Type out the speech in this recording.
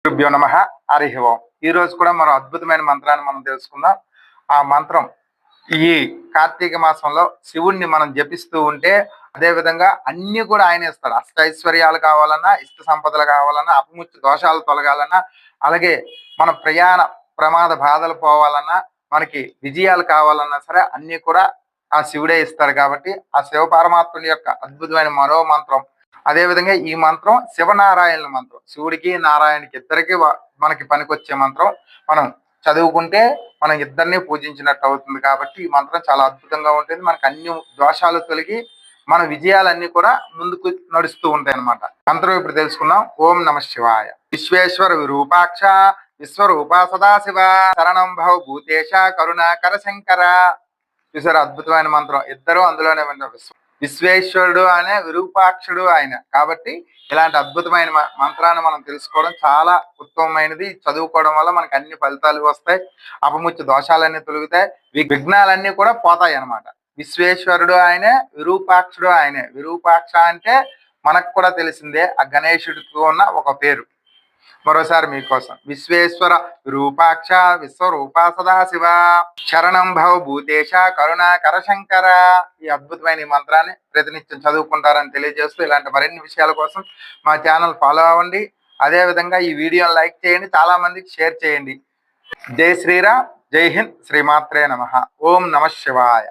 గురుభ్యో నమః. హరి ఓం. ఈ రోజు కూడా మరో అద్భుతమైన మంత్రాన్ని మనం తెలుసుకుందాం. ఆ మంత్రం ఈ కార్తీక మాసంలో శివుణ్ణి మనం జపిస్తూ ఉంటే అదే విధంగా అన్ని కూడా ఆయన ఇస్తాడు. అష్టైశ్వర్యాలు కావాలన్నా, ఇష్ట సంపదలు కావాలన్నా, అపముచ్చు దోషాలు తొలగాలన్నా, అలాగే మన ప్రమాద బాధలు పోవాలన్నా, మనకి విజయాలు కావాలన్నా సరే అన్ని కూడా ఆ శివుడే ఇస్తాడు. కాబట్టి ఆ శివ పరమాత్ముని యొక్క అద్భుతమైన మరో మంత్రం, అదే విధంగా ఈ మంత్రం శివనారాయణుల మంత్రం. శివుడికి నారాయణకి ఇద్దరికి మనకి పనికొచ్చే మంత్రం. మనం చదువుకుంటే మనం ఇద్దరిని పూజించినట్టు అవుతుంది. కాబట్టి ఈ మంత్రం చాలా అద్భుతంగా ఉంటుంది. మనకు అన్ని దోషాలు తొలగి మన విజయాలన్నీ కూడా ముందుకు నడుస్తూ ఉంటాయి అన్నమాట. మంత్రం ఇప్పుడు తెలుసుకుందాం. ఓం నమ శివాయ. విశ్వేశ్వర విరూపాక్ష విశ్వరూప సదాశివ శరణం భవ భూతేశ కరుణాకర శంకర. చూసారు అద్భుతమైన మంత్రం. ఇద్దరు అందులోనే ఉన్నారు. విశ్వేశ్వరుడు అనే విరూపాక్షుడు ఆయన. కాబట్టి ఇలాంటి అద్భుతమైన మంత్రాన్ని మనం తెలుసుకోవడం చాలా ఉత్తమమైనది. చదువుకోవడం వల్ల మనకు అన్ని ఫలితాలు వస్తాయి. అపముచ్చు దోషాలన్నీ తొలుగుతాయి. విఘ్నాలన్నీ కూడా పోతాయి అన్నమాట. విశ్వేశ్వరుడు ఆయనే, విరూపాక్షుడు ఆయనే. విరూపాక్ష అంటే మనకు కూడా తెలిసిందే, ఆ గణేశుడికి ఉన్న ఒక పేరు. మరోసారి మీకోసం. విశ్వేశ్వర విరూపాక్ష విశ్వరూప సదాశివ శరణం భవ భూతేశ కరుణాకర శంకర. ఈ అద్భుతమైన ఈ మంత్రాన్ని ప్రతినిత్యం చదువుకుంటారని తెలియజేస్తూ ఇలాంటి మరిన్ని విషయాల కోసం మా ఛానల్ ఫాలో అవ్వండి. అదేవిధంగా ఈ వీడియోని లైక్ చేయండి, చాలా మందికి షేర్ చేయండి. జై శ్రీరామ్, జై హింద్, శ్రీమాత్రే నమః. ఓం నమ శివాయ.